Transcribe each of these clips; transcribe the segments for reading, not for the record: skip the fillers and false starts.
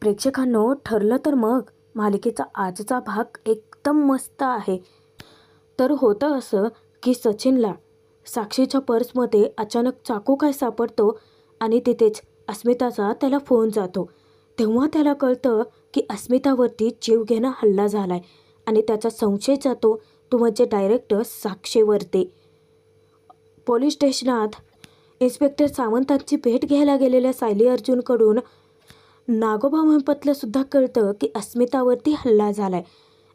प्रेक्षकांनो, ठरलं तर मग मालिकेचा आजचा भाग एकदम मस्त आहे. तर होतं असं की सचिनला साक्षीच्या पर्समध्ये अचानक चाकू काय सापडतो आणि तिथेच अस्मिताचा त्याला फोन जातो. तेव्हा त्याला कळतं की अस्मितावरती जीवघेणा हल्ला झालाय आणि त्याचा संशय जातो तो म्हणजे डायरेक्ट साक्षीवरती. पोलीस स्टेशनात इन्स्पेक्टर सावंतांची भेट घ्यायला गेलेल्या सायली अर्जुनकडून नागोबा महिपतला सुद्धा कळतं की अस्मितावरती हल्ला झालाय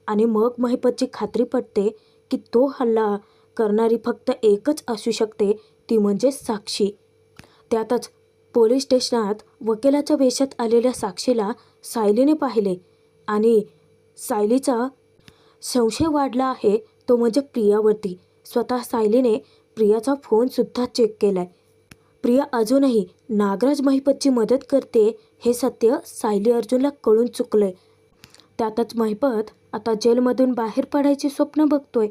आणि मग महिपतची खात्री पटते की तो हल्ला करणारी फक्त एकच असू शकते, ती म्हणजे साक्षी. त्यातच पोलीस स्टेशनात वकिलाच्या वेशात आलेल्या साक्षीला सायलीने पाहिले आणि सायलीचा संशय वाढला आहे तो म्हणजे प्रियावरती. स्वतः सायलीने प्रियाचा फोनसुद्धा चेक केलाय. प्रिया अजूनही नागराज महिपतची मदत करते हे सत्य सायली अर्जुनला कळून चुकलंय. त्यातच महिपत आता जेलमधून बाहेर पडायची स्वप्न बघतोय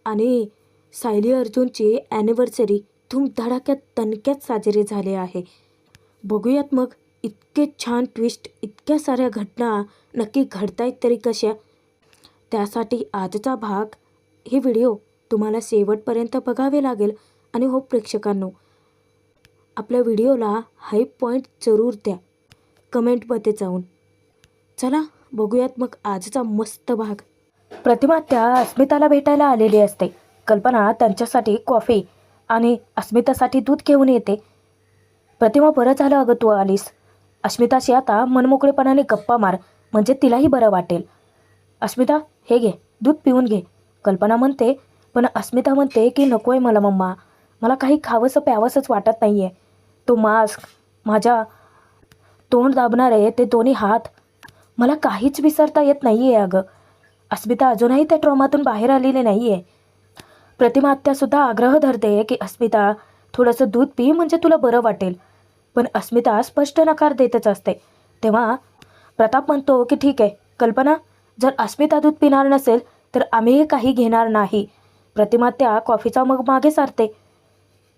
आणि सायली अर्जुनची ॲनिव्हर्सरी धूमधडाक्यात दणक्यात साजरी झाली आहे. बघूयात मग इतके छान ट्विस्ट, इतक्या साऱ्या घटना नक्की घडतायत तरी कशा. त्यासाठी आजचा भाग, हे व्हिडिओ तुम्हाला शेवटपर्यंत बघावे लागेल. आणि हो प्रेक्षकांनो, आपल्या व्हिडिओला हाईप पॉईंट जरूर द्या कमेंटमध्ये जाऊन. चला बघूयात मग आजचा मस्त भाग. प्रतिमा त्या अस्मिताला भेटायला आलेली असते. कल्पना त्यांच्यासाठी कॉफी आणि अस्मितासाठी दूध घेऊन येते. प्रतिमा, बरं झालं अगं तू आलीस. अस्मिताशी आता मनमोकळेपणाने गप्पा मार, म्हणजे तिलाही बरं वाटेल. अस्मिता, हे घे दूध पिऊन घे, कल्पना म्हणते. पण अस्मिता म्हणते की नको आहे मला मम्मा, मला काही खावंसं प्यावंसंच वाटत नाही आहे. तो मास्क, माझ्या तोंड दाबणारे ते दोन्ही हात, मला काहीच विसरता येत नाही आहे अगं. अस्मिता अजूनही त्या ट्रॉमातून बाहेर आलेली नाही आहे. प्रतिमा आत्यासुद्धा आग्रह धरते की अस्मिता थोडंसं दूध पी, म्हणजे तुला बरं वाटेल. पण अस्मिता स्पष्ट नकार देतच असते. तेव्हा प्रताप म्हणतो की ठीक आहे कल्पना, जर अस्मिता दूध पिणार नसेल तर आम्ही काही घेणार नाही. प्रतिमा त्या कॉफीचा मग मागे सारते.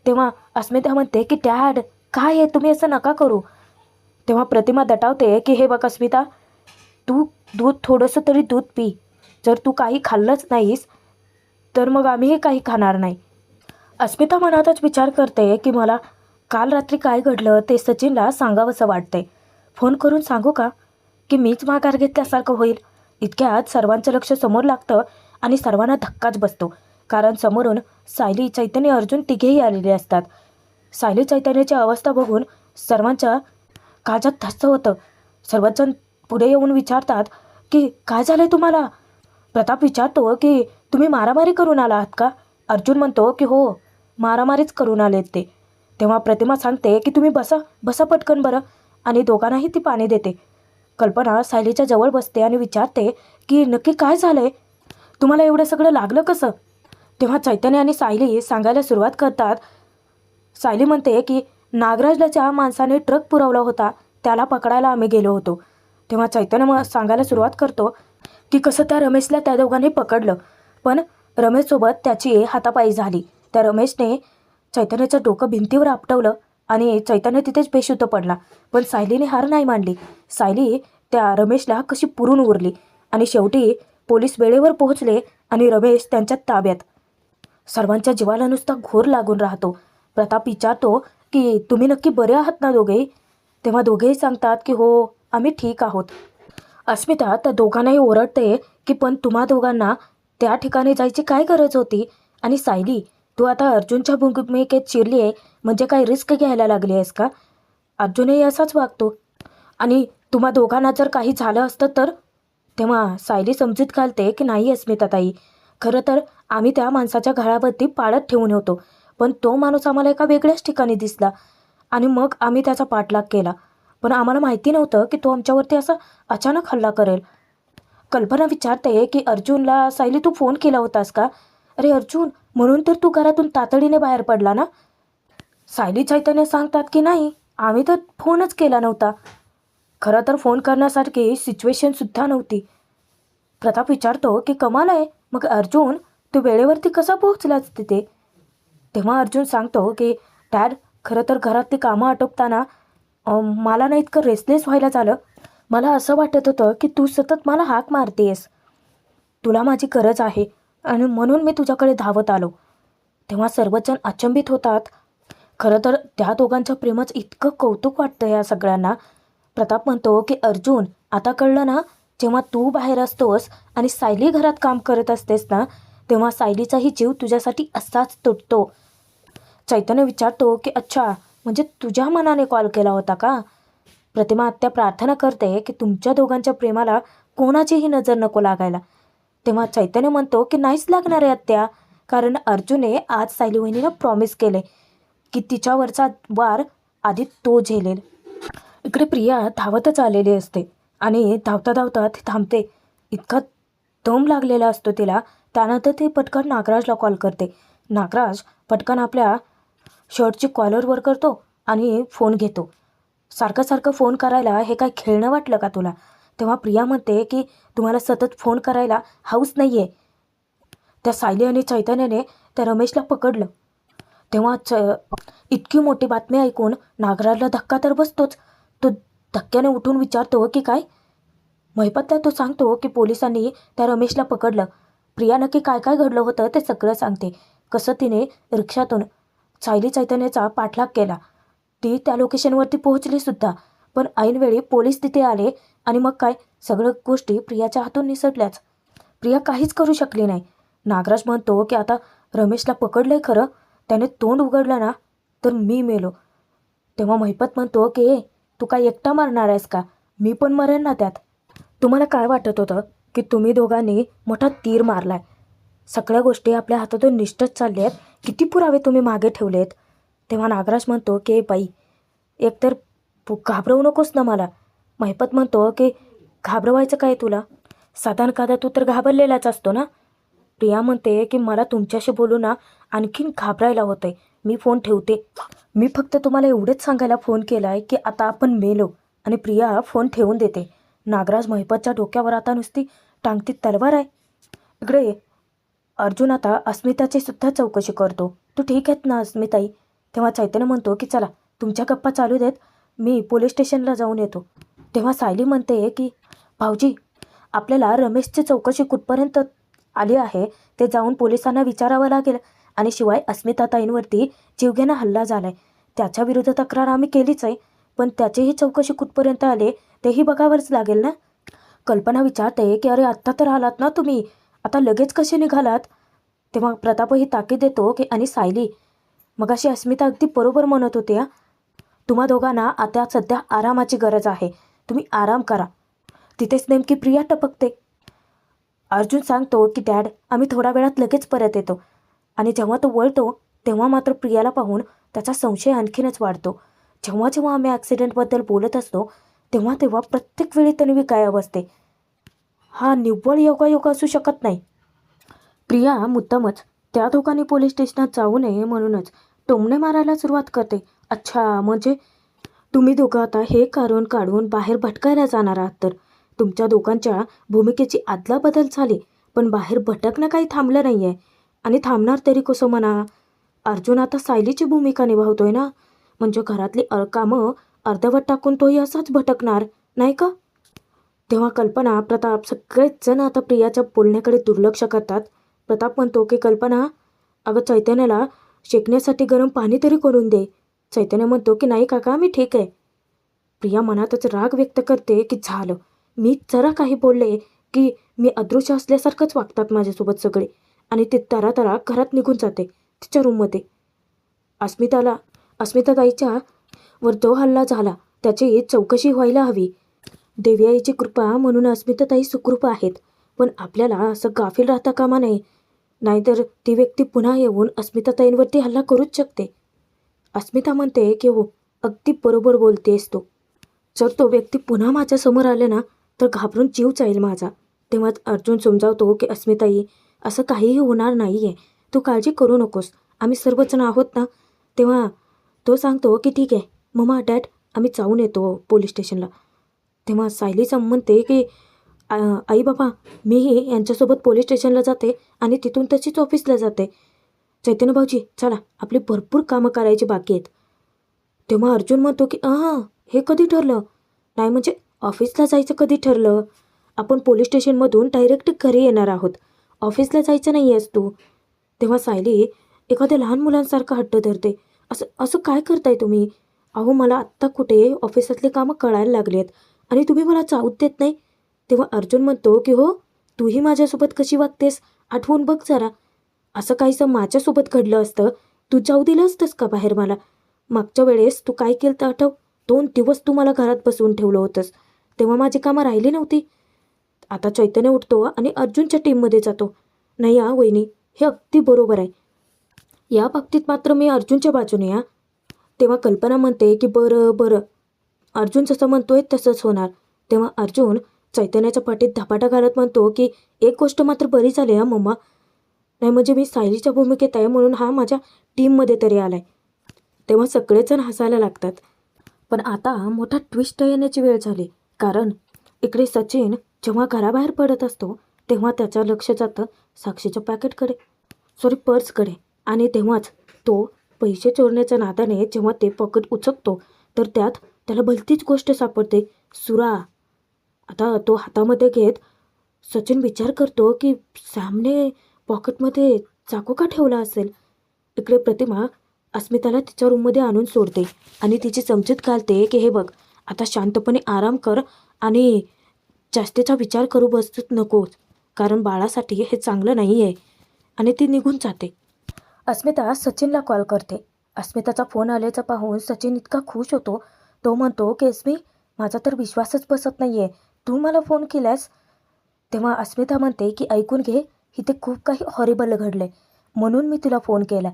तेव्हा अस्मिता म्हणते की डॅड, काय आहे, तुम्ही असं नका करू. तेव्हा प्रतिमा दटावते की हे बघ अस्मिता, तू थोडंसं तरी दूध पी. जर तू काही खाल्लंच नाहीस तर मग आम्हीही काही खाणार नाही. अस्मिता मनातच विचार करते की मला काल रात्री काय घडलं ते सचिनला सांगावंसं वाटते. फोन करून सांगू का की मीच माघार घेतल्यासारखं होईल. इतक्यात सर्वांचं लक्ष समोर लागतं आणि सर्वांना धक्काच बसतो. कारण समोरून सायली, चैतन्य, अर्जुन तिघेही आलेले असतात. सायली चैतन्याची अवस्था बघून सर्वांच्या काळजात धस्स होतं. सर्वजण पुढे येऊन विचारतात की काय झालंय तुम्हाला. प्रताप विचारतो की तुम्ही मारामारी करून आला आहात का. अर्जुन म्हणतो की हो, मारामारीच करून आलेत ते. तेव्हा प्रतिमा सांगते की तुम्ही बसा पटकन बरं, आणि दोघांनाही ती पाणी देते. कल्पना सायलीच्या जवळ बसते आणि विचारते की नक्की काय झालंय, तुम्हाला एवढं सगळं लागलं कसं. तेव्हा चैतन्य आणि सायली सांगायला सुरुवात करतात. सायली म्हणते की नागराजच्या माणसाने ट्रक पुरवला होता, त्याला पकडायला आम्ही गेलो होतो. तेव्हा चैतन्य सांगायला सुरुवात करतो की कसं त्या रमेशला त्या दोघांनी पकडलं, पण रमेशसोबत त्याची हातापाई झाली. त्या रमेशने चैतन्याचं डोकं भिंतीवर आपटवलं आणि चैतन्य तिथेच बेशुद्ध पडला. पण सायलीने हार नाही मानली. सायली त्या रमेशला कशी पुरून उरली आणि शेवटी पोलीस वेळेवर पोहोचले आणि रमेश त्यांच्या ताब्यात. सर्वांच्या जीवाला नुसता घोर लागून राहतो. प्रताप विचारतो की तुम्ही नक्की बरे आहात ना दोघेही. तेव्हा दोघेही सांगतात की हो, आम्ही ठीक आहोत. अस्मिता त्या दोघांनाही ओरडते की पण तुम्हा दोघांना त्या ठिकाणी जायची काय गरज होती. आणि सायली, तू आता अर्जुनच्या भूमिकेत शिरली आहे, म्हणजे काय रिस्क घ्यायला लागली आहेस का. अर्जुनही असाच वागतो, आणि तुम्हा दोघांना जर काही झालं असतं तर. तेव्हा सायली समजूत घालते की नाही अस्मिताताई, खरं तर आम्ही त्या माणसाच्या घरावरती पाळत ठेवून होतो, पण तो माणूस आम्हाला एका वेगळ्याच ठिकाणी दिसला आणि मग आम्ही त्याचा पाठलाग केला. पण आम्हाला माहिती नव्हतं की तो आमच्यावरती असा अचानक हल्ला करेल. कल्पना विचारते की अर्जुनला सायली तू फोन केला होतास का. अरे अर्जुन, म्हणून तर तू घरातून तातडीने बाहेर पडला ना. सायली चैतन्य सांगतात की नाही, आम्ही तर फोनच केला नव्हता. खरं तर फोन करण्यासारखी सिच्युएशनसुद्धा नव्हती. प्रताप विचारतो की कमाल आहे, मग अर्जुन तू वेळेवरती कसा पोहोचलाच तिथे. तेव्हा अर्जुन सांगतो की डॅड, खरं तर घरातली कामं आटोपताना मला ना इतकं रेस्टलेस व्हायला झालं. मला असं वाटत होतं की तू सतत मला हाक मारतेस, तुला माझी गरज आहे आणि म्हणून मी तुझ्याकडे धावत आलो. तेव्हा सर्वजण अचंबित होतात. खरं तर त्या दोघांच्या प्रेमाचं इतकं कौतुक वाटतं या सगळ्यांना. प्रताप म्हणतो की अर्जुन, आता कळलं ना, जेव्हा तू बाहेर असतोस आणि सायली घरात काम करत असतेस ना, तेव्हा सायलीचाही जीव तुझ्यासाठी असाच तुटतो. चैतन्य विचारतो की अच्छा, म्हणजे तुझ्या मनाने कॉल केला होता का? प्रतिमा आत्या प्रार्थना करते की तुमच्या दोघांच्या प्रेमाला कोणाचीही नजर नको लागायला. तेव्हा चैतन्य म्हणतो की नाहीच लागणार आहे आत्या, कारण अर्जुनने आज सायली वहिनीला प्रॉमिस केले की तिच्यावरचा वार आधी तो झेलेल. इकडे प्रिया धावतच आलेली असते आणि धावता धावता ती थांबते. इतका दम लागलेला असतो तिला. त्यानंतर ती पटकन नागराजला कॉल करते. नागराज पटकन आपल्या शर्टची कॉलर वर करतो आणि फोन घेतो. सारखं सारखं फोन करायला हे काय खेळणं वाटलं का तुला? तेव्हा प्रिया म्हणते की तुम्हाला सतत फोन करायला हौस नाही आहे. त्या सायली आणि चैतन्याने त्या रमेशला पकडलं. तेव्हा इतकी मोठी बातमी ऐकून नागराजला धक्का तर बसतोच. तो धक्क्याने उठून विचारतो की काय? महिपतला तो सांगतो की पोलिसांनी त्या रमेशला पकडलं. प्रिया नक्की काय काय घडलं होतं ते सगळं सांगते. कसं तिने रिक्षातून सायली चैतन्याचा पाठलाग केला. ती त्या लोकेशनवरती पोहोचली सुद्धा, पण ऐनवेळी पोलीस तिथे आले आणि मग काय, सगळं गोष्टी प्रियाच्या हातून निसटल्याच. प्रिया काहीच करू शकली नाही. नागराज म्हणतो की आता रमेशला पकडलंय खरं, त्याने तोंड उघडलं ना तर मी मेलो. तेव्हा महिपत म्हणतो की तू काय एकटा मारणार आहेस का? मी पण मरेन ना त्यात. तुम्हाला काय वाटत होतं की तुम्ही दोघांनी मोठा तीर मारलाय? सगळ्या गोष्टी आपल्या हातातून निष्ठच चालल्या आहेत. किती पुरावे तुम्ही मागे ठेवलेत? तेव्हा नागराज म्हणतो की बाई, एकतर घाबरवू नकोस ना मला. महिपत म्हणतो की घाबरवायचं काय तुला? साधारण कादा तू तर घाबरलेलाच असतो ना. प्रिया म्हणते की मला तुमच्याशी बोलू ना आणखीन घाबरायला होतंय. मी फोन ठेवते. मी फक्त तुम्हाला एवढंच सांगायला फोन केला आहे की आता आपण मेलो. आणि प्रिया फोन ठेवून देते. नागराज महिपतच्या डोक्यावर आता नुसती टांगती तलवार आहे. इकडे अर्जुन आता अस्मिताची सुद्धा चौकशी करतो. तू ठीक आहेत ना अस्मिताई? तेव्हा चैतन्य म्हणतो की चला तुमच्या गप्पा चालू देत, मी पोलीस स्टेशनला जाऊन येतो. तेव्हा सायली म्हणते की भाऊजी, आपल्याला रमेशची चौकशी कुठपर्यंत आली आहे ते जाऊन पोलिसांना विचारावं लागेल. आणि शिवाय अस्मिताताईंवरती जीवघेणा हल्ला झालाय, त्याच्या विरुद्ध तक्रार आम्ही केलीच आहे, पण त्याचीही चौकशी कुठपर्यंत आले तेही बघावंच लागेल ना. कल्पना विचारते की अरे आत्ता तर आलात ना तुम्ही, आता लगेच कसे निघालात? तेव्हा प्रतापही ताकीद देतो की आणि सायली, मगाशी अस्मिता अगदी बरोबर म्हणत होती. तुम्हा दोघांना आता सध्या आरामाची गरज आहे, तुम्ही आराम करा. तिथेच नेमकी प्रिया टपकते. अर्जुन सांगतो की डॅड, आम्ही थोड्या वेळात लगेच परत येतो. आणि जेव्हा तो वळतो तेव्हा मात्र प्रियाला पाहून त्याचा संशय आणखीनच वाढतो. जेव्हा जेव्हा आम्ही ॲक्सिडेंटबद्दल बोलत असतो तेव्हा तेव्हा प्रत्येक वेळी तन्वी गायब असते. हा निव्वळ योगायोग असू शकत नाही. प्रिया मुद्दामच त्या दोघांनी पोलीस स्टेशनात जाऊ नये म्हणूनच टोमणे मारायला सुरुवात करते. अच्छा, म्हणजे तुम्ही दोघं आता हे कारण काढून बाहेर भटकायला जाणार आहात. तर तुमच्या दोघांच्या भूमिकेची अदलाबदल झाली, पण बाहेर भटकणं काही थांबलं नाही आहे. आणि थांबणार तरी कसं म्हणा? अर्जुन आता सायलीची भूमिका निभावतोय ना, म्हणजे घरातली कामं अर्धवट टाकून तोही असाच भटकणार नाही का? तेव्हा कल्पना, प्रताप सगळेच जण आता प्रियाच्या बोलण्याकडे दुर्लक्ष करतात. प्रताप म्हणतो की कल्पना, अगं चैतन्याला शेकण्यासाठी गरम पाणी तरी करून दे. चैतन्य म्हणतो की नाही काका, मी ठीक आहे. प्रिया मनातच राग व्यक्त करते की झालं, मी जरा काही बोलले की मी अदृश्य असल्यासारखंच वागतात माझ्यासोबत सगळे. आणि ती तरा घरात निघून जाते तिच्या रूममध्ये. अस्मिताताईच्या वर जो हल्ला झाला त्याची चौकशी व्हायला हवी. देवयाईची कृपा म्हणून अस्मिताताई सुखरूप आहेत, पण आपल्याला असं गाफील राहता कामा नये, नाहीतर ती व्यक्ती पुन्हा येऊन अस्मिताताईंवरती हल्ला करूच शकते. अस्मिता म्हणते की हो, अगदी बरोबर बोलतेस तू. जर तो व्यक्ती पुन्हा माझ्यासमोर आले ना तर घाबरून जीव जाईल माझा. तेव्हाच अर्जुन समजावतो की अस्मिताई, असं काहीही होणार नाही आहे, तू काळजी करू नकोस, आम्ही सर्वजण आहोत ना. तेव्हा तो सांगतो की ठीक आहे मम्मा डॅड, आम्ही जाऊन येतो पोलीस स्टेशनला. तेव्हा सायली म्हणते की आई बाबा, मीही यांच्यासोबत पोलीस स्टेशनला जाते आणि तिथून तशीच ऑफिसला जाते. चैतन्य भाऊजी चला, आपली भरपूर कामं करायची बाकी आहेत. तेव्हा अर्जुन म्हणतो की हे कधी ठरलं? नाही म्हणजे ऑफिसला जायचं कधी ठरलं? आपण पोलीस स्टेशनमधून डायरेक्ट घरी येणार आहोत. ऑफिसला जायचं नाही आहेस तू. तेव्हा सायली एखाद्या लहान मुलांसारखं हट्ट धरते. असं असं काय करताय तुम्ही? अहो मला आत्ता कुठे ऑफिसातली कामं कळायला लागली आहेत आणि तुम्ही मला जाऊच देत नाही. तेव्हा अर्जुन म्हणतो की हो, तूही माझ्यासोबत कशी वागतेस आठवून बघ जरा. असं काहीसं माझ्यासोबत घडलं असतं, तू जाऊ दिलं असतंस का बाहेर मला? मागच्या वेळेस तू काय केलं तर आठव. 2 दिवस तू मला घरात बसवून ठेवलं होतंस. तेव्हा माझी कामं राहिली नव्हती. आता चैतन्य उठतो आणि अर्जुनच्या टीममध्ये जातो. नाही हा वहिनी, हे अगदी बरोबर आहे. या बाबतीत मात्र मी अर्जुनच्या बाजूने हा. तेव्हा कल्पना म्हणते की बरं बरं, अर्जुन जसं म्हणतोय तसंच होणार. तेव्हा अर्जुन चैतन्याच्या पाठीत धपाटा घालत म्हणतो की एक गोष्ट मात्र बरी झाली हा मम्मा. नाही म्हणजे मी सायलीच्या भूमिकेत आहे म्हणून हा माझ्या टीममध्ये तरी आलाय. तेव्हा सगळेजण हसायला लागतात. पण आता मोठा ट्विस्ट येण्याची वेळ झाली. कारण इकडे सचिन जेव्हा घराबाहेर पडत असतो तेव्हा त्याचं लक्ष जातं साक्षीच्या पॅकेटकडे, सॉरी पर्सकडे. आणि तेव्हाच तो पैसे चोरण्याच्या नादाने जेव्हा ते पॉकेट उचकतो तर त्यात त्याला भलतीच गोष्ट सापडते, सुरा. आता तो हातामध्ये घेत सचिन विचार करतो की सॅमने पॉकेटमध्ये चाकू का ठेवला असेल. इकडे प्रतिमा अस्मिताला तिच्या रूममध्ये आणून सोडते आणि तिची समजूत घालते की हे बघ, आता शांतपणे आराम कर आणि जास्तीचा विचार करू बसत नकोस, कारण बाळासाठी हे चांगलं नाही आहे. आणि ती निघून जाते. अस्मिता सचिनला कॉल करते. अस्मिताचा फोन आल्याचा पाहून सचिन इतका खुश होतो. तो म्हणतो की अस्मी, माझा तर विश्वासच बसत नाही आहे, तू मला फोन केलास. तेव्हा अस्मिता म्हणते की ऐकून घे, इथे खूप काही हॉरिबल घडलंय म्हणून मी तुला फोन केला.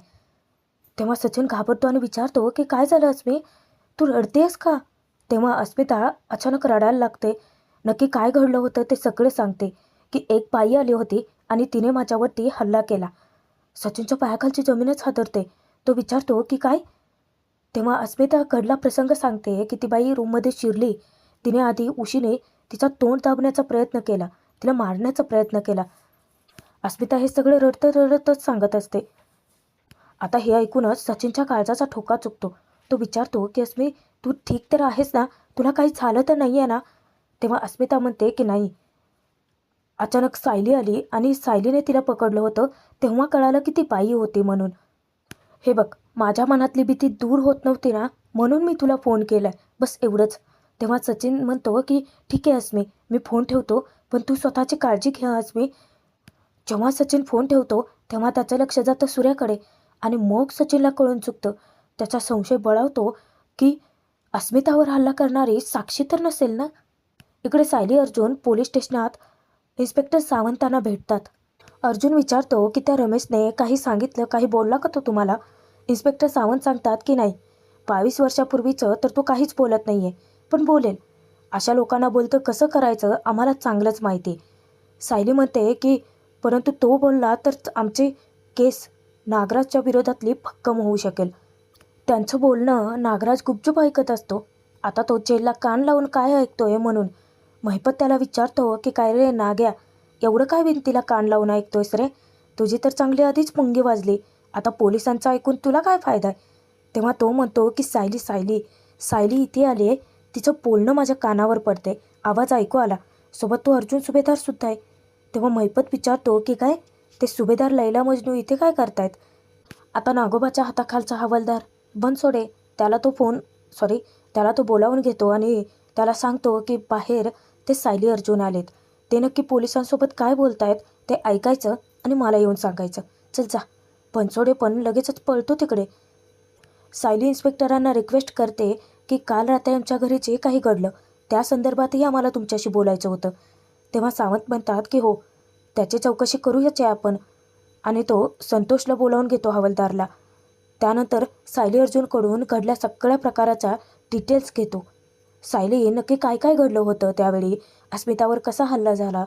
तेव्हा सचिन घाबरतो आणि विचारतो की काय झालं अस्मी, तू रडतेस का? तेव्हा अस्मिता अचानक रडायला लागते. नक्की काय घडलं होतं ते सगळे सांगते की एक बाई आली होती आणि तिने माझ्यावरती हल्ला केला. सचिनच्या पायाखालची जमीनच हादरते. तो विचारतो की काय? तेव्हा अस्मिता घडला प्रसंग सांगते की ती बाई रूममध्ये शिरली. तिने आधी उशीने तिचा तोंड दाबण्याचा प्रयत्न केला, तिला मारण्याचा प्रयत्न केला. अस्मिता हे सगळं रडतच सांगत असते. आता हे ऐकूनच सचिनच्या काळजाचा ठोका चुकतो. तो विचारतो की अस्मी, तू ठीक तर आहेस ना? तुला काही झालं तर नाही आहे ना? तेव्हा अस्मिता म्हणते की नाही. अचानक सायली आली आणि सायलीने तिला पकडलं होतं. तेव्हा कळालं की ती बाई होती म्हणून. हे बघ, माझ्या मनातली भीती दूर होत नव्हती ना, म्हणून मी तुला फोन केला आहे, बस एवढंच. तेव्हा सचिन म्हणतो की ठीक आहे अस्मी, मी फोन ठेवतो, पण तू स्वतःची काळजी घे अस्मी. जेव्हा सचिन फोन ठेवतो तेव्हा त्याचं लक्ष जातं सूर्याकडे आणि मग सचिनला कळून चुकतं. त्याचा संशय बळावतो की अस्मितावर हल्ला करणारी साक्षी तर नसेल ना. इकडे सायली अर्जुन पोलीस स्टेशनात इन्स्पेक्टर सावंतांना भेटतात. अर्जुन विचारतो की त्या रमेशने काही सांगितलं, काही बोलला का तो तुम्हाला? इन्स्पेक्टर सावंत सांगतात की नाही, 22 वर्षापूर्वीचं तर तो काहीच बोलत नाही आहे, पण बोलेल. अशा लोकांना बोलतं कसं करायचं आम्हाला चांगलंच माहिती. सायली म्हणते की परंतु तो बोलला तर आमची केस नागराजच्या विरोधातली भक्कम होऊ शकेल. त्यांचं बोलणं नागराज गुपचूप ऐकत असतो. आता तो जेलला कान लावून काय ऐकतोय म्हणून. महिपत त्याला विचारतो की काय रे नाग्या, एवढं काय भिंतीला कान लावून ऐकतोयस रे? तुझी तर चांगली आधीच मुंगी वाजली, आता पोलिसांचं ऐकून तुला काय फायदा आहे? तेव्हा तो म्हणतो की सायली सायली सायली इथे आली आहे, तिचं बोलणं माझ्या कानावर पडते, आवाज ऐकू आला. सोबत तो अर्जुन सुभेदारसुद्धा आहे. तेव्हा महिपत विचारतो की काय, ते सुभेदार लैला मजनू इथे काय करतायत? आता नागोबाच्या हाताखालचा हवालदार बनसोडे त्याला तो बोलावून घेतो आणि त्याला सांगतो की बाहेर ते सायली अर्जुन आलेत. ते नक्की पोलिसांसोबत काय बोलतायत ते ऐकायचं आणि मला येऊन सांगायचं. चल जा. बनसोडे पण लगेचच पळतो तिकडे. सायली इन्स्पेक्टरांना रिक्वेस्ट करते की काल रात्री आमच्या घरी जे काही घडलं त्या संदर्भातही आम्हाला तुमच्याशी बोलायचं होतं. तेव्हा सावंत म्हणतात की हो, त्याची चौकशी करूयाच आहे आपण. आणि तो संतोषला बोलावून घेतो हवालदारला. त्यानंतर सायली अर्जुनकडून घडल्या सगळ्या प्रकाराचा डिटेल्स घेतो. सायली नक्की काय काय घडलं होतं त्यावेळी, अस्मितावर कसा हल्ला झाला,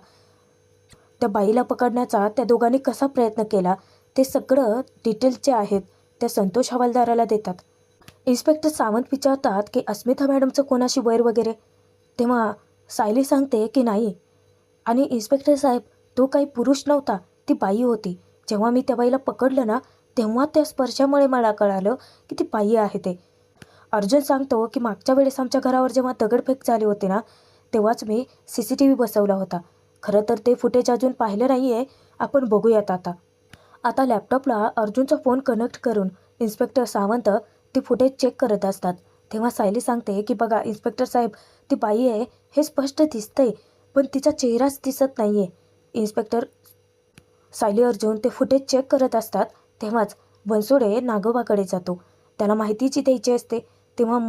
त्या बाईला पकडण्याचा त्या दोघांनी कसा प्रयत्न केला, ते सगळं डिटेल्स जे आहेत त्या संतोष हवालदाराला देतात. इन्स्पेक्टर सावंत विचारतात की अस्मिता मॅडमचं कोणाशी वैर वगैरे. तेव्हा सायली सांगते की नाही. आणि इन्स्पेक्टर साहेब, तो काही पुरुष नव्हता, ती बाई होती. जेव्हा मी त्या बाईला पकडलं ना तेव्हा त्या स्पर्शामुळे मला कळालं की ती बाई आहे ते. अर्जुन सांगतो की मागच्या वेळेस आमच्या घरावर जेव्हा दगडफेक झाली होती ना तेव्हाच मी CCTV बसवला होता. खरं तर ते फुटेज अजून पाहिलं नाही आहे. आपण बघूयात आता. आता लॅपटॉपला अर्जुनचा फोन कनेक्ट करून इन्स्पेक्टर सावंत ती फुटेज चेक करत असतात. तेव्हा सायली सांगते की बघा इन्स्पेक्टर साहेब, ती बाई आहे हे स्पष्ट दिसतंय, पण तिचा चेहराच दिसत नाही आहे. इन्स्पेक्टर सायली अर्जुन ते फुटेज चेक करत असतात. तेव्हाच बनसोडे नागोबाकडे जातो. त्याला माहिती जी द्यायची असते. तेव्हा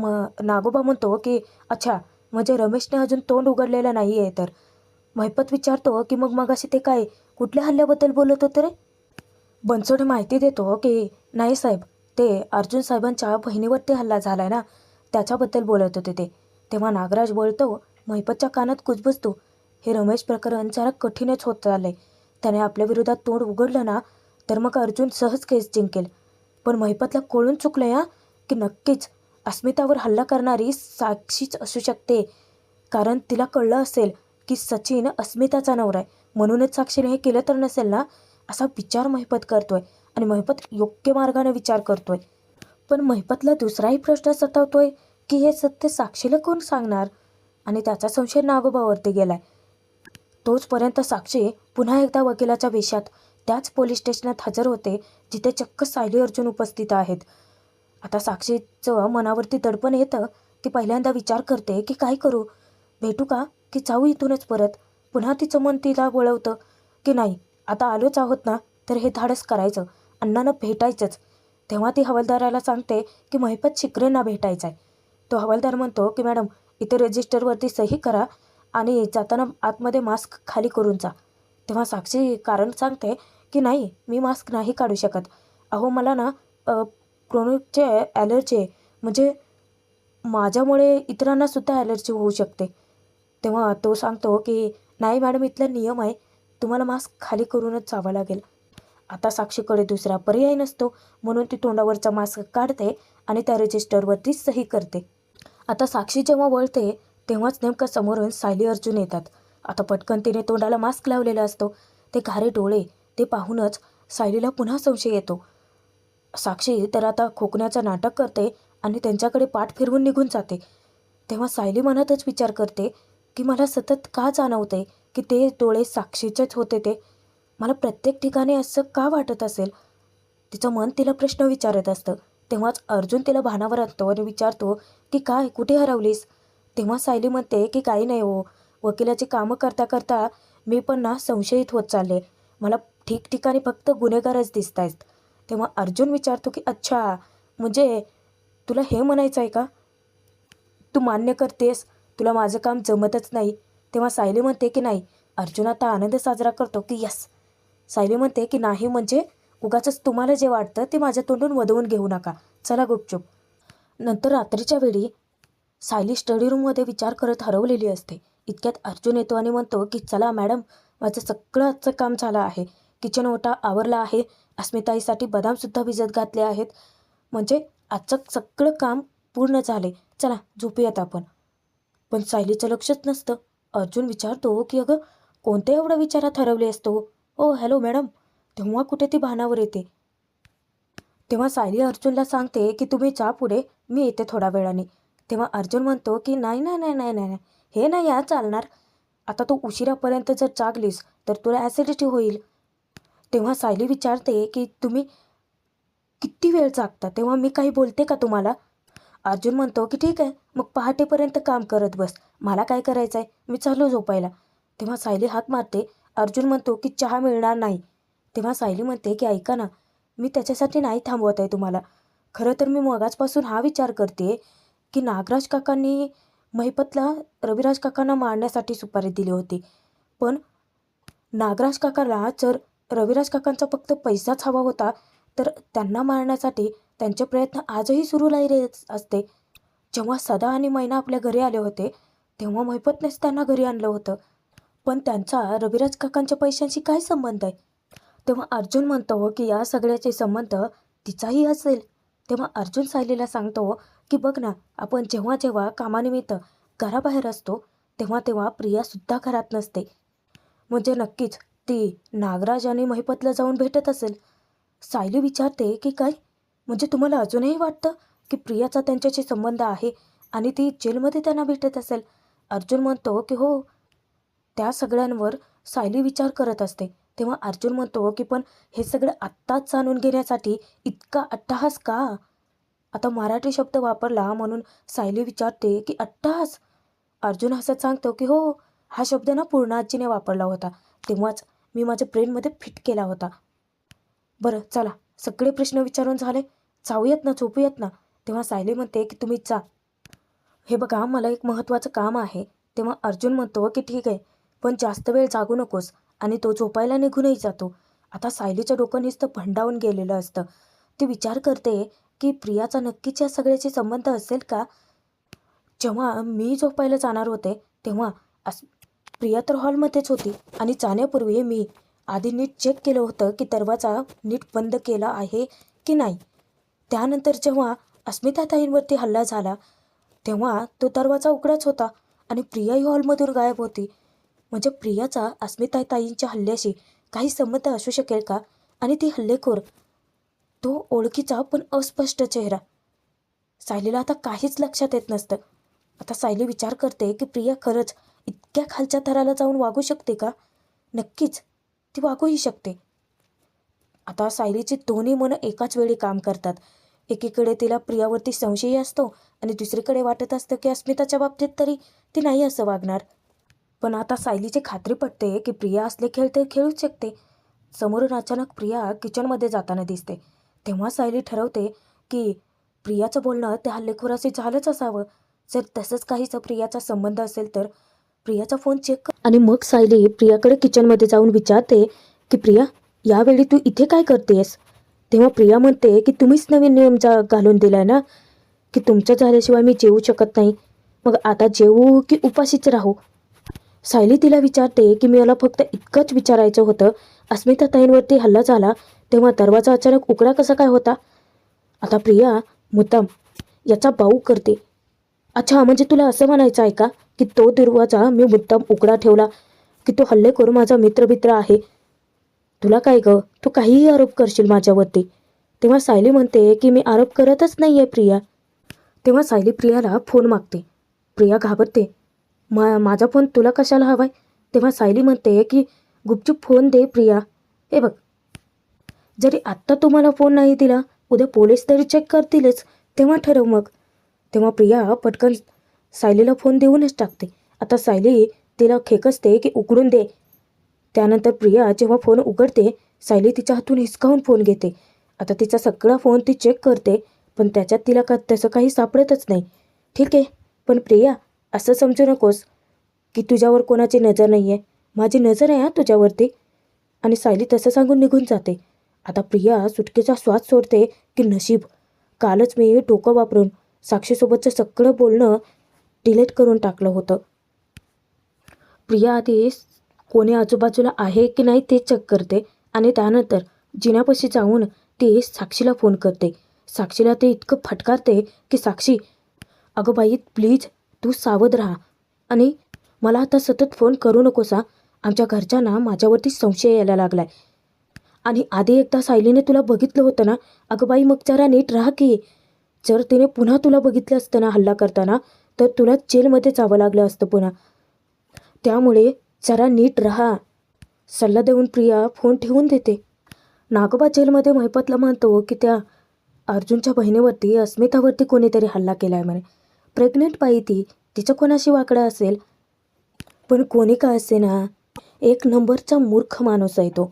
नागोबा म्हणतो की अच्छा, म्हणजे रमेशने अजून तोंड उघडलेलं नाही आहे. तर महिपत विचारतो की मगाशी ते काय कुठल्या हल्ल्याबद्दल बोलत होते रे? बनसोडे माहिती देतो की नाही साहेब, ते अर्जुन साहेबांच्या बहिणीवरती हल्ला झाला आहे ना, त्याच्याबद्दल बोलत होते ते. तेव्हा नागराज बोलतो, महिपतच्या कानात कुजबुजतो, हे रमेश प्रकरण जरा कठीणच होत चाललंय. त्याने आपल्या विरोधात तोंड उघडलं ना तर मग अर्जुन सहज केस जिंकेल. पण महिपतला कळून चुकलंय हा, की नक्कीच अस्मितावर हल्ला करणारी साक्षीच असू शकते. कारण तिला कळलं असेल की सचिन अस्मिताचा नवरा आहे, म्हणूनच साक्षीने हे केलं तर नसेल ना, असा विचार महिपत करतोय. आणि महिपत योग्य मार्गाने विचार करतोय. पण महिपतला दुसराही प्रश्न सतावतोय की हे सत्य साक्षीला कोण सांगणार? आणि त्याचा संशय नागोबावरती गेलाय. तोचपर्यंत साक्षी पुन्हा एकदा वकिलाच्या वेशात त्याच पोलीस स्टेशनात हजर होते जिथे चक्क सायली अर्जुन उपस्थित आहेत. आता साक्षीचं मनावरती दडपण येतं. ती पहिल्यांदा विचार करते की काय करू, भेटू का की जाऊ इथूनच परत? पुन्हा तिचं मन तिला वळवतं की नाही, आता आलोच आहोत ना तर हे धाडस करायचं, अण्णांना भेटायचंच. तेव्हा ती हवालदाराला सांगते की महिपत शिकरेंना भेटायचं आहे. तो हवालदार म्हणतो की मॅडम, इथे रजिस्टरवरती सही करा आणि जाताना आतमध्ये मास्क खाली करून जा. तेव्हा साक्षी कारण सांगते की नाही, मी मास्क नाही काढू शकत. अहो मला ना क्रोनिकचे ॲलर्जी आहे, म्हणजे माझ्यामुळे इतरांनासुद्धा ॲलर्जी होऊ शकते. तेव्हा तो सांगतो की नाही मॅडम, इथला नियम आहे, तुम्हाला मास्क खाली करूनच जावं लागेल. आता साक्षीकडे दुसरा पर्याय नसतो, म्हणून ती तोंडावरचा मास्क काढते आणि त्या रजिस्टरवरती सही करते. आता साक्षी जेव्हा वळते तेव्हाच नेमकं समोरून सायली अर्जुन येतात. आता पटकन तिने तोंडाला मास्क लावलेला असतो. ते घारे डोळे ते पाहूनच सायलीला पुन्हा संशय येतो. साक्षी तर आता खोकण्याचं नाटक करते आणि त्यांच्याकडे पाठ फिरवून निघून जाते. तेव्हा सायली मनातच विचार करते की मला सतत का जाणवते की ते डोळे साक्षीचेच होते. ते मला प्रत्येक ठिकाणी असं का वाटत असेल? तिचं मन तिला प्रश्न विचारत असतं. तेव्हाच अर्जुन तिला भानावर आणतो आणि विचारतो की काय, कुठे हरवलीस? तेव्हा सायली म्हणते की काही नाही हो, वकिलाची कामं करता करता मी पण ना संशयित होत चालले. मला ठिकठिकाणी फक्त गुन्हेगारच दिसत आहेत. तेव्हा अर्जुन विचारतो की अच्छा, म्हणजे तुला हे म्हणायचं आहे का? तू मान्य करतेस तुला माझं काम जमतच नाही? तेव्हा सायली म्हणते की नाही. अर्जुन आता आनंद साजरा करतो की यस. सायली म्हणते की नाही, म्हणजे उगाचच तुम्हाला जे वाटतं ते माझ्या तोंडून वदवून घेऊ नका, चला गुपचूप. नंतर रात्रीच्या वेळी सायली स्टडी रूममध्ये विचार करत हरवलेली असते. इतक्यात अर्जुन येतो आणि म्हणतो की चला मॅडम, माझं सगळं आजचं काम झालं आहे. किचन ओटा आवरला आहे, अस्मिताईसाठी बदामसुद्धा भिजत घातले आहेत, म्हणजे आजचं सगळं काम पूर्ण झाले, चला झोपूयात आपण. पण सायलीचं लक्षच नसतं. अर्जुन विचारतो की अगं, कोणत्या एवढ्या विचारात हरवले असतो? ओ हॅलो मॅडम. तेव्हा कुठे ती भानावर येते. तेव्हा सायली अर्जुनला सांगते की तुम्ही जा पुढे, मी येते थोड्या वेळाने. तेव्हा अर्जुन म्हणतो की नाही नाही नाही नाही नाही, हे नाही आज चालणार. आता तू उशिरापर्यंत जर जागलीस तर तुला ॲसिडिटी होईल. तेव्हा सायली विचारते की तुम्ही किती वेळ जागता, तेव्हा मी काही बोलते का तुम्हाला? अर्जुन म्हणतो की ठीक आहे, मग पहाटेपर्यंत काम करत बस, मला काय करायचं आहे, मी चाललो झोपायला. तेव्हा सायली हाक मारते. अर्जुन म्हणतो की चहा मिळणार नाही. तेव्हा सायली म्हणते की ऐका ना, मी त्याच्यासाठी नाही थांबवत आहे तुम्हाला. खरं तर मी मगाचपासून हा विचार करते की नागराज काकांनी महिपतला रविराज काकांना मारण्यासाठी सुपारी दिली होती. पण नागराज काकाला जर रविराज काकांचा फक्त पैसाच हवा होता तर त्यांना मारण्यासाठी त्यांचे प्रयत्न आजही सुरू राहिले असते. जेव्हा सदा आणि मैना आपल्या घरी आले होते तेव्हा महिपतनेच त्यांना घरी आणलं होतं. पण त्यांचा रविराज काकांच्या पैशांशी काय संबंध आहे? तेव्हा अर्जुन म्हणतो की या सगळ्याचे संबंध तिचाही असेल. तेव्हा अर्जुन सायलीला सांगतो की बघ ना, आपण जेव्हा जेव्हा कामानिमित्त घराबाहेर असतो तेव्हा तेव्हा प्रियासुद्धा घरात नसते. म्हणजे नक्कीच ती नागराज आणि महिपतला जाऊन भेटत असेल. सायली विचारते की काय, म्हणजे तुम्हाला अजूनही वाटतं की प्रियाचा त्यांच्याशी संबंध आहे आणि ती जेलमध्ये त्यांना भेटत असेल? अर्जुन म्हणतो की हो, त्या सगळ्यांवर सायली विचार करत असते. तेव्हा अर्जुन म्हणतो की पण हे सगळं आत्ताच जाणून घेण्यासाठी इतका अट्टहास का? आता मराठी शब्द वापरला म्हणून सायली विचारते की अट्टहास? अर्जुन हसत सांगतो की हो, हा शब्द ना पूर्णा आजीने वापरला होता. तेव्हाच मी माझ्या ब्रेनमध्ये फिट केला होता. बरं चला, सगळे प्रश्न विचारून झाले, जाऊयात ना, झोपूयात ना. तेव्हा सायली म्हणते की तुम्ही जा. हे बघा, मला एक महत्त्वाचं काम आहे. तेव्हा अर्जुन म्हणतो की ठीक आहे, पण जास्त वेळ जागू नकोस. आणि तो झोपायला निघूनही जातो. आता सायलीचं डोकं नुसतं भंडावून गेलेलं असतं. ती विचार करते की प्रियाचा नक्कीच या सगळ्याशी संबंध असेल का? जेव्हा मी झोपायला जाणार होते तेव्हा प्रिया तर हॉलमध्येच होती आणि जाण्यापूर्वी मी आधी नीट चेक केलं होतं की दरवाजा नीट बंद केला आहे की नाही. त्यानंतर जेव्हा अस्मिताताईंवरती हल्ला झाला तेव्हा तो दरवाजा उघडाच होता आणि प्रियाही हॉलमधून गायब होती. म्हणजे प्रियाचा अस्मिताताईंच्या हल्ल्याशी काही संबंध असू शकेल का? आणि ती हल्लेखोर, तो ओळखीचा पण अस्पष्ट चेहरा. सायलीला आता काहीच लक्षात येत नसतं. आता सायली विचार करते की प्रिया खरंच इतक्या खालच्या थराला जाऊन वागू शकते का? नक्कीच ती वागूही शकते. आता सायलीची दोन्ही मनं एकाच वेळी काम करतात. एकीकडे तिला प्रियावरती संशयही असतो आणि दुसरीकडे वाटत असतं की अस्मिताच्या बाबतीत तरी ती नाही असं वागणार. पण आता सायलीची खात्री पटते की प्रिया असले खेळ तर खेळूच शकते. समोरून अचानक प्रिया किचनमध्ये जाताना दिसते. तेव्हा सायली ठरवते की प्रियाचं बोलणं त्या हल्लेखोराशी झालंच असावं. जर तसंच काहीच प्रियाचा संबंध असेल तर प्रियाचा फोन चेक कर. आणि मग सायली प्रियाकडे किचनमध्ये जाऊन विचारते की प्रिया, यावेळी तू इथे काय करतेस? तेव्हा प्रिया म्हणते की तुम्हीच नवीन नियम घालून दिलाय ना की तुमच्या झाल्याशिवाय मी जेवू शकत नाही. मग आता जेवू की उपाशीच राहू? सायली तिला विचारते की मला फक्त इतकंच विचारायचं होतं, अस्मिताताईंवरती हल्ला झाला तेव्हा दरवाजा अचानक उघडा कसा काय होता? आता प्रिया मुद्दाम याचा बाऊ करते. अच्छा, म्हणजे तुला असं म्हणायचं आहे का की तो दरवाजा मी मुद्दाम उघडा ठेवला, की तो हल्लेखोर माझा मित्र आहे? तुला काय गं, तू काहीही आरोप करशील माझ्यावरती. तेव्हा सायली म्हणते की मी आरोप करतच नाही आहे प्रिया. तेव्हा सायली प्रियाला फोन मागते. प्रिया घाबरते. माझा फोन तुला कशाला हवाय? तेव्हा सायली म्हणते की गुपचूप फोन दे प्रिया. हे बघ, जरी आत्ता तुम्हाला फोन नाही दिला, उद्या पोलीस तरी चेक करतीलच, तेव्हा ठरव मग. तेव्हा प्रिया पटकन सायलीला फोन देऊनच टाकते. आता सायली तिला खेकसते की उघडून दे. त्यानंतर प्रिया जेव्हा फोन उघडते, सायली तिच्या हातून हिसकावून फोन घेते. आता तिचा सगळा फोन ती चेक करते, पण त्याच्यात तिला तसं काही सापडतच नाही. ठीक आहे, पण प्रिया असं समजू नकोस की तुझ्यावर कोणाची नजर नाही आहे. माझी नजर आहे तुझ्यावरती. आणि सायली तसं सांगून निघून जाते. आता प्रिया सुटकेचा श्वास सोडते की नशीब, कालच मी डोकं वापरून साक्षीसोबतचं सगळं बोलणं डिलीट करून टाकलं होतं. प्रिया आधी कोणी आजूबाजूला आहे की नाही ते चेक करते आणि त्यानंतर जिन्यापाशी जाऊन ती साक्षीला फोन करते. साक्षीला ते इतकं फटकारते की साक्षी, अगं बाई प्लीज तू सावध राहा आणि मला आता सतत फोन करू नकोस हा. आमच्या घरच्यांना माझ्यावरती संशय यायला लागलाय. आणि आधी एकदा सायलीने तुला बघितलं होतं ना, अगं बाई मग जरा नीट राहा की. जर तिने पुन्हा तुला बघितलं असतं ना हल्ला करताना, तर तुला जेलमध्ये जावं लागलं असतं पुन्हा. त्यामुळे जरा नीट राहा. सल्ला देऊन प्रिया फोन ठेवून देते. नागोबा जेलमध्ये महिपतला म्हणतो की त्या अर्जुनच्या बहिणीवरती अस्मितावरती कोणीतरी हल्ला केला आहे म्हणे. प्रेग्नेंट बाई ती, तिचं कोणाशी वाकडं असेल. पण कोणी का असे ना, एक नंबरचा मूर्ख माणूस आहे तो.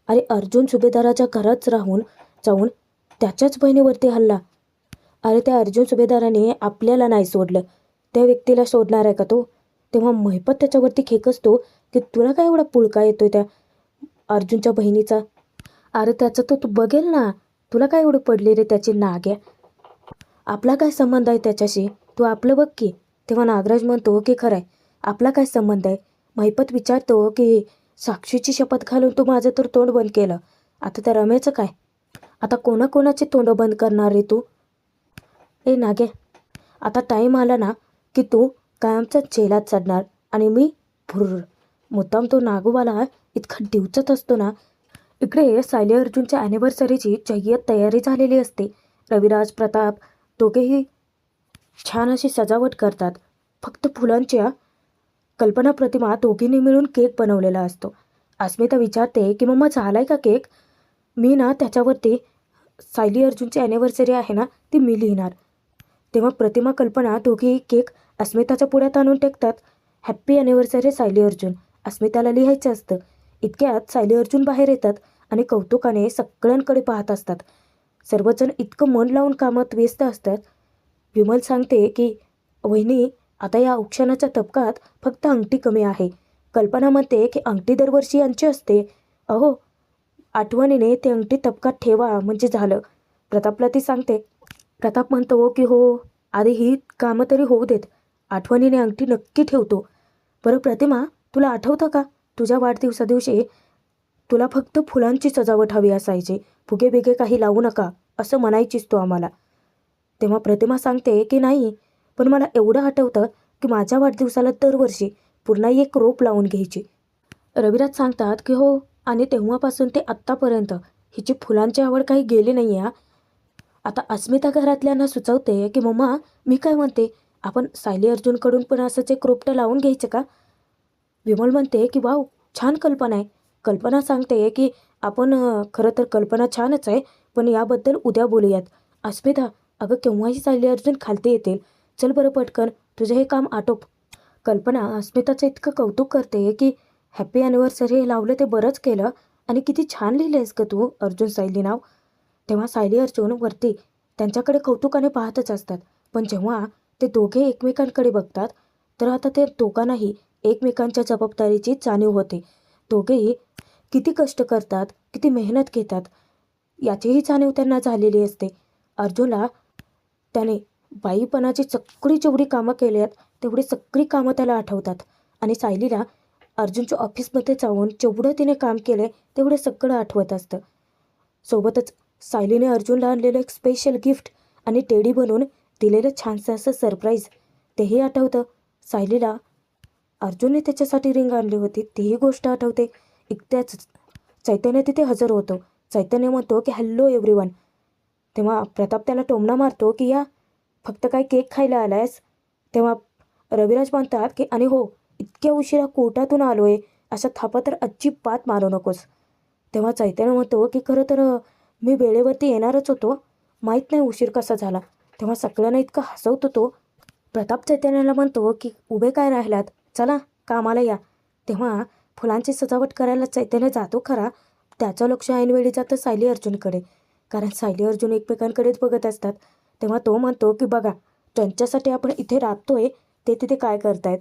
अरे अर्जुन सुभेदाराच्या घरात जाऊन त्याच्याच बहिणीवरती हल्ला. अरे त्या अर्जुन सुभेदाराने आपल्याला नाही सोडलं, त्या व्यक्तीला सोडणार आहे का तो? तेव्हा महिपत त्याच्यावरती खेकसतो की तुला काय एवढा पुळका येतोय त्या अर्जुनच्या बहिणीचा? अरे त्याचं तो तू बघेल ना, तुला काय एवढं पडले रे त्याची नाग्या? आपला काय संबंध आहे त्याच्याशी? तू आपलं बघ की. तेव्हा नागराज म्हणतो की खरं आहे, आपला काय संबंध आहे? महिपत विचारतो की साक्षीची शपथ घालून तू माझं तर तोंड बंद केलं, आता त्या रमेचं काय? आता कोणाकोणाचे तोंड बंद करणार रे तू? ए नागे, आता टाईम आला ना की तू कायमचा जेलात चढणार आणि मी भुर्र. मुद्दाम तो नागोबाला इतका डिवचत असतो ना. इकडे सायली अर्जुनच्या ॲनिव्हर्सरीची जय्यत तयारी झालेली असते. रविराज प्रताप दोघेही छान अशी सजावट करतात. फक्त फुलांच्या कल्पना प्रतिमा दोघींनी मिळून केक बनवलेला असतो. अस्मिता विचारते की मम्मा झालाय का केक? मी ना त्याच्यावरती सायली अर्जुनची ॲनिव्हर्सरी आहे ना ती मी लिहिणार. तेव्हा प्रतिमा कल्पना दोघी केक अस्मिताच्या पुढ्यात आणून टेकतात. हॅप्पी ॲनिव्हर्सरी सायली अर्जुन अस्मिताला लिहायचं असतं. इतक्यात सायली अर्जुन बाहेर येतात आणि कौतुकाने सगळ्यांकडे पाहत असतात. सर्वजण इतकं मन लावून कामात व्यस्त असतात. विमल सांगते की वहिनी आता या औक्षणाच्या तबकात फक्त अंगठी कमी आहे. कल्पना म्हणते की अंगठी दरवर्षी यांची असते. अहो आठवणीने ते अंगठी तबकात ठेवा म्हणजे झालं. प्रतापला ती सांगते. प्रताप म्हणतो की हो आधी ही कामं तरी होऊ देत. आठवणीने अंगठी नक्की ठेवतो. बरं प्रतिमा तुला आठवतं का तुझ्या वाढदिवसादिवशी तुला फक्त फुलांची सजावट हवी असायची, फुगे बिगे काही लावू नका असं म्हणायचीस तू आम्हाला. तेव्हा प्रतिमा सांगते की नाही पण मला एवढं आठवतं की माझ्या वाढदिवसाला दरवर्षी पुन्हा एक रोप लावून घ्यायची. रविराज सांगतात की हो आणि तेव्हापासून ते आत्तापर्यंत हिची फुलांची आवड काही गेली नाही आहे. आता अस्मिता घरातल्यांना सुचवते की मम्मा मी काय म्हणते आपण सायली अर्जुनकडून पण असंच एक रोपटं लावून घ्यायचं का? विमल म्हणते की वाव छान कल्पना आहे. कल्पना सांगते की आपण खरं तर कल्पना छानच आहे पण याबद्दल उद्या बोलूयात. अस्मिता अगं केव्हाही सायली अर्जुन खालती येतील. चल बरं पटकन तुझं हे काम आटोप. कल्पना अस्मिताचं इतकं कौतुक करते की हॅप्पी ॲनिव्हर्सरी लावलं ते बरंच केलं आणि किती छान लिहिलंयस का तू अर्जुन सायली नाव. तेव्हा सायली अर्जुन वरती त्यांच्याकडे कौतुकाने पाहतच असतात. पण जेव्हा ते दोघे एकमेकांकडे बघतात तर आता ते दोघांनाही एकमेकांच्या जबाबदारीची जाणीव होते. दोघेही किती कष्ट करतात, किती मेहनत घेतात याचीही जाणीव त्यांना झालेली असते. अर्जुनला त्याने बाईपणाची सगळी जेवढी कामं केली आहेत तेवढी सगळी कामं त्याला आठवतात आणि सायलीला अर्जुनच्या ऑफिसमध्ये जाऊन जेवढं तिने काम केलं तेवढं सगळं आठवत असतं. सोबतच सायलीने अर्जुनला आणलेलं एक स्पेशल गिफ्ट आणि टेडी बनवून दिलेलं छानसं असं सरप्राईज तेही आठवतं. सायलीला अर्जुनने त्याच्यासाठी रिंग आणली होती तीही गोष्ट आठवते. इतक्याच चैतन्य तिथे हजर होतो. चैतन्य म्हणतो की हॅलो एव्हरीवन. तेव्हा प्रताप त्याला टोमणा मारतो की या फक्त काय केक खायला आलायस. तेव्हा रविराज म्हणतात की आणि हो इतक्या उशिरा कोर्टातून आलो आहे अशा थापा तर अजिबात मारू नकोस. तेव्हा चैतन्य म्हणतो की खरं तर मी वेळेवरती येणारच होतो, माहीत नाही उशीर कसा झाला. तेव्हा सगळ्यांना इतकं हसवतो तो. प्रताप चैतन्याला म्हणतो की उभे काय राहिलात, चला कामाला या. तेव्हा फुलांची सजावट करायला चैतन्य जातो खरा, त्याचं लक्ष ऐनवेळी जातं सायली अर्जुनकडे, कारण सायली अर्जुन एकमेकांकडेच बघत असतात. तेव्हा तो म्हणतो की बघा त्यांच्यासाठी आपण इथे राबतोय ते तिथे काय करतायत.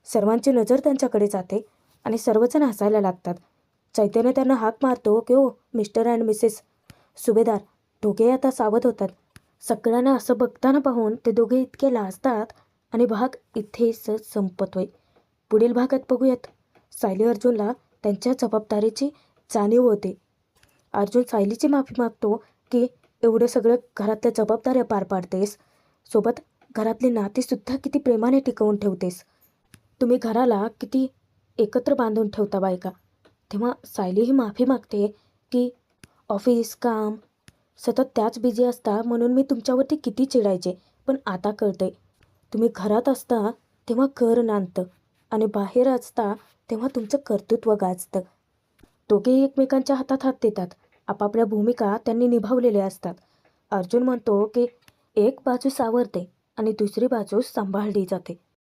सर्वांची नजर त्यांच्याकडे जाते आणि सर्वजण हसायला लागतात. चैतन्य त्यांना हाक मारतो की ओ मिस्टर अँड मिसेस सुभेदार. दोघे आता सावध होतात. सगळ्यांना असं बघताना पाहून ते दोघे इतके लाजतात आणि भाग इथेच संपतोय. पुढील भागात बघूयात. सायली अर्जुनला त्यांच्या जबाबदारीची जाणीव होते. अर्जुन सायलीची माफी मागतो की एवढं सगळं घरातल्या जबाबदाऱ्या पार पाडतेस, सोबत घरातली नातीसुद्धा किती प्रेमाने टिकवून ठेवतेस. तुम्ही घराला किती एकत्र बांधून ठेवता बायका. तेव्हा सायली ही माफी मागते की ऑफिस काम सतत त्याच बिझी असता म्हणून मी तुमच्यावरती किती चिडायचे, पण आता कळते तुम्ही घरात असता तेव्हा घर नांदतं आणि बाहेर असता तेव्हा तुमचं कर्तृत्व गाजतं. दोघेही एकमेकांच्या हातात हात देतात. आपापल्या भूमिका त्यांनी निभावलेल्या असतात. अर्जुन म्हणतो की एक बाजू सावरते आणि दुसरी बाजू सांभाळली जाते.